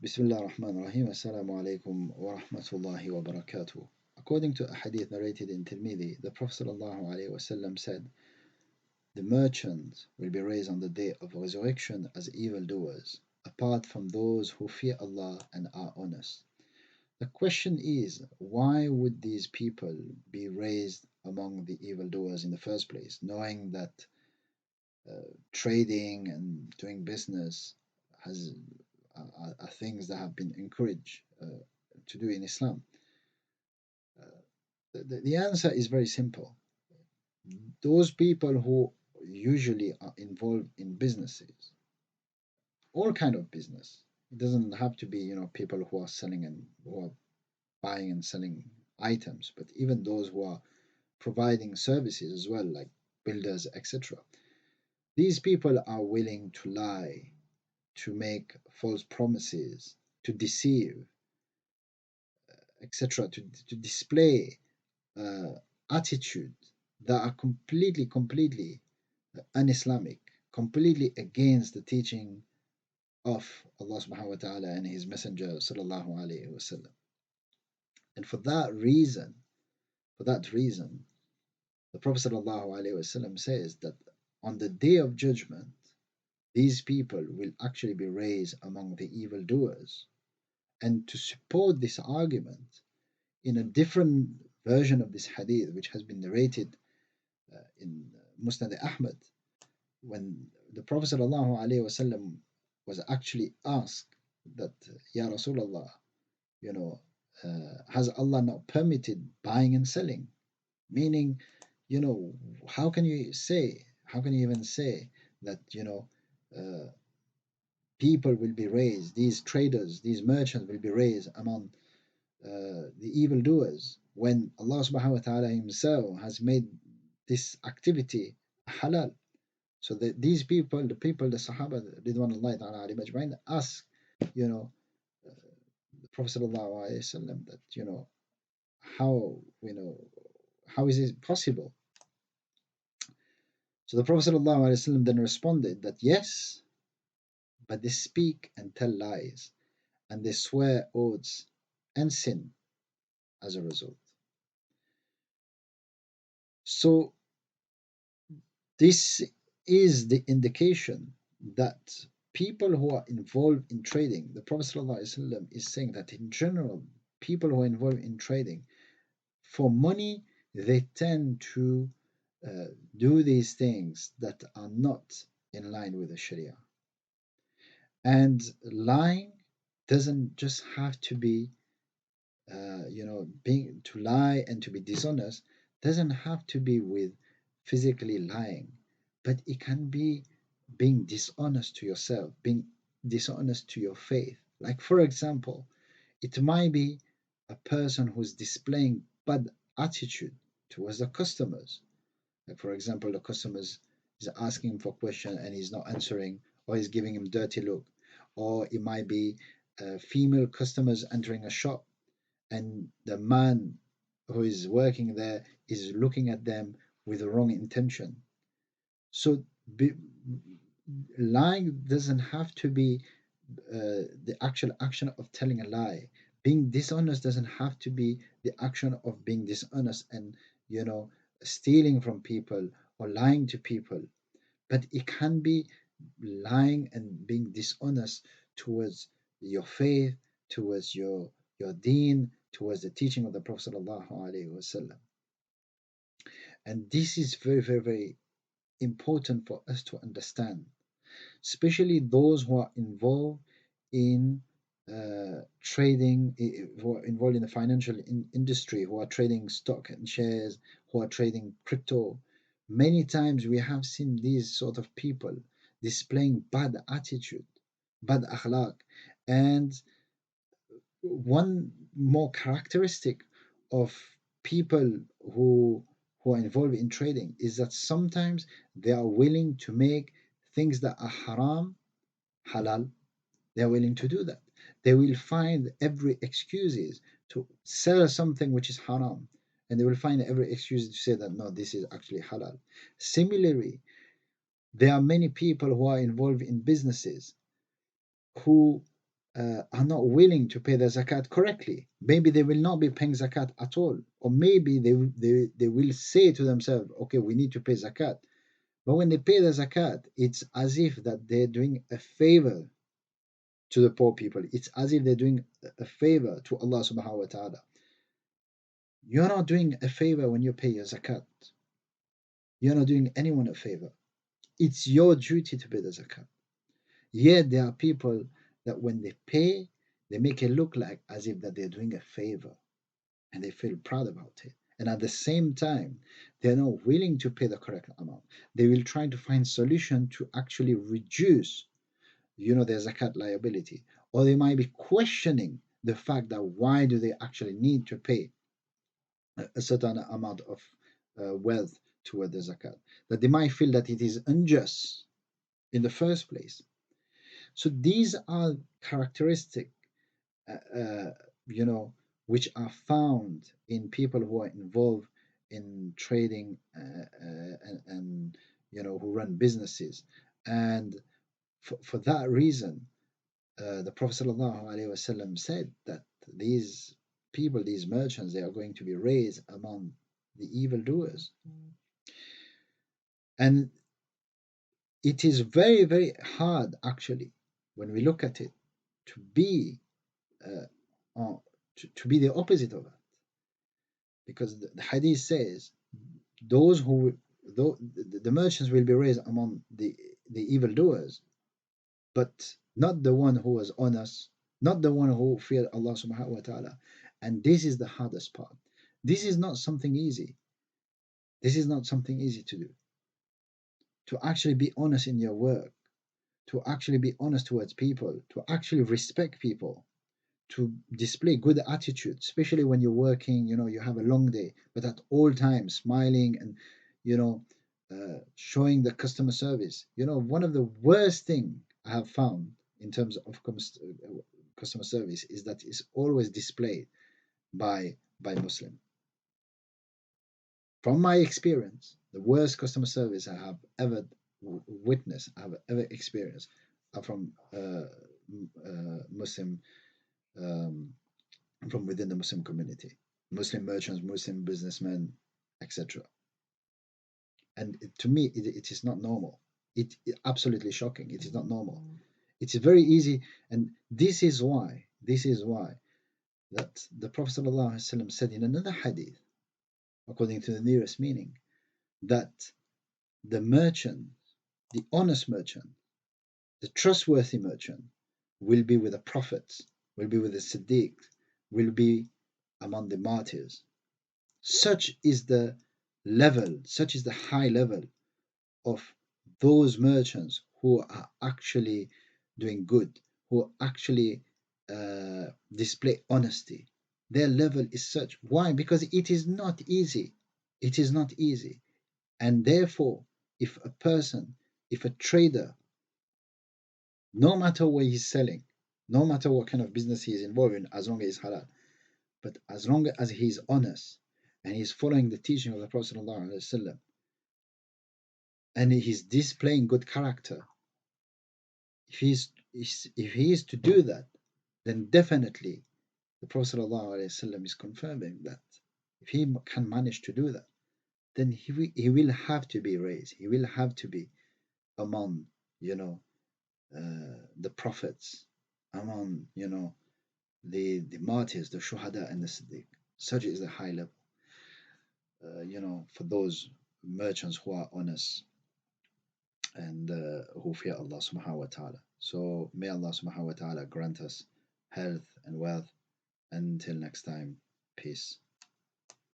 Bismillah ar-Rahman ar-Rahim. Assalamu alaikum wa rahmatullahi wa barakatuh. According to a hadith narrated in Tirmidhi, the Prophet ﷺ said, the merchants will be raised on the day of resurrection as evildoers, apart from those who fear Allah and are honest. The question is, why would these people be raised among the evildoers in the first place, knowing that trading and doing business has are things that have been encouraged to do in Islam? The answer is very simple. Those people who usually are involved in businesses, all kind of business. It doesn't have to be, people who are selling and who are buying and selling items, but even those who are providing services as well, like builders, etc. These people are willing to lie, to make false promises, to deceive, etc., to display uh, attitude that are completely un-Islamic, completely against the teaching of Allah subhanahu wa ta'ala and His Messenger sallallahu alayhi wasallam. And for that reason, the Prophet sallallahu alayhi wasallam says that on the day of judgment, these people will actually be raised among the evildoers. And to support this argument, in a different version of this hadith, which has been narrated in Musnad Ahmad, when the Prophet ﷺ was actually asked that, Ya Rasulullah, you know, has Allah not permitted buying and selling? Meaning, how can you even say that, people will be raised, these traders, these merchants will be raised among the evildoers when Allah subhanahu wa ta'ala Himself has made this activity halal? So that these people, the Sahaba, Ridwanullahi ta'ala alayhim ajma'in, ask, you know, the Prophet sallallahu alaihi wasallam that, how, how is it possible? So the Prophet sallallahu alaihi wasallam then responded that yes, but they speak and tell lies, and they swear oaths and sin as a result. So this is the indication that people who are involved in trading, the Prophet ﷺ is saying that in general, people who are involved in trading, for money, they tend to do these things that are not in line with the Sharia. And lying doesn't just have to be, being to lie and to be dishonest doesn't have to be with physically lying, but it can be being dishonest to yourself, being dishonest to your faith. Like, for example, it might be a person who's displaying bad attitude towards the customers. Like, for example, the customers is asking for a question and he's not answering, or he's giving him dirty look. Or it might be female customers entering a shop and the man who is working there is looking at them with the wrong intention. So lying doesn't have to be the actual action of telling a lie. Being dishonest doesn't have to be the action of being dishonest and, you know, stealing from people or lying to people. But it can be lying and being dishonest towards your faith, towards your deen, towards the teaching of the Prophet sallallahu alaihi wasallam. And this is very, very, very important for us to understand, especially those who are involved in trading, who are involved in the financial industry, who are trading stock and shares, who are trading crypto. Many times we have seen these sort of people displaying bad attitude, bad akhlaq. And one more characteristic of people who are involved in trading is that sometimes they are willing to make things that are haram halal. They are willing to do that. They will find every excuses to sell something which is haram, and they will find every excuse to say that no, this is actually halal. Similarly, there are many people who are involved in businesses who are not willing to pay the zakat correctly. Maybe they will not be paying zakat at all, or maybe they will say to themselves, okay, we need to pay zakat. But when they pay the zakat, it's as if that they're doing a favor to the poor people. It's as if they're doing a favor to Allah subhanahu wa ta'ala. You're not doing a favor when you pay your zakat. You're not doing anyone a favor. It's your duty to pay the zakat. Yet there are people that when they pay, they make it look like as if that they're doing a favor and they feel proud about it. And at the same time, they're not willing to pay the correct amount. They will try to find solution to actually reduce, their zakat liability. Or they might be questioning the fact that why do they actually need to pay a certain amount of wealth toward the zakat. That they might feel that it is unjust in the first place. So these are characteristics, uh, uh, you know, which are found in people who are involved in trading and who run businesses. And for that reason, the Prophet ﷺ said that these people, these merchants, they are going to be raised among the evildoers. And it is very, very hard, actually, when we look at it, to be uh, to be the opposite of that, because the hadith says those who the merchants will be raised among the evildoers, but not the one who was honest, not the one who feared Allah subhanahu wa ta'ala. And this is the hardest part. This is not something easy. This is not something easy to do. To actually be honest in your work, to actually be honest towards people, to actually respect people, to display good attitude, especially when you're working, you have a long day, but at all times smiling and, you know, showing the customer service. One of the worst thing I have found in terms of customer service is that it's always displayed by Muslim. From my experience, the worst customer service I have ever witnessed, I have ever experienced, are from Muslim, um, from within the Muslim community, Muslim merchants, Muslim businessmen, etc. And to me, it is not normal. It absolutely shocking. It is not normal. It is very easy, and this is why that the Prophet ﷺ said in another hadith, according to the nearest meaning, that the merchant, the honest merchant, the trustworthy merchant, will be with the prophets, will be with the Siddiq, will be among the martyrs. Such is the level, such is the high level of those merchants who are actually doing good, who actually display honesty. Their level is such. Why? Because it is not easy. It is not easy. And therefore, if a person, if a trader, no matter what he's selling, no matter what kind of business he is involved in, as long as it's halal, but as long as he's honest and he's following the teaching of the Prophet ﷺ, and he's displaying good character, if he is to do that, then definitely the Prophet ﷺ is confirming that if he can manage to do that, then he will have to be raised. He will have to be among the prophets, among the martyrs, the shuhada, and the siddiq. Such is the high level, for those merchants who are honest and who fear Allah subhanahu wa ta'ala. So may Allah subhanahu wa ta'ala grant us health and wealth. Until next time, peace.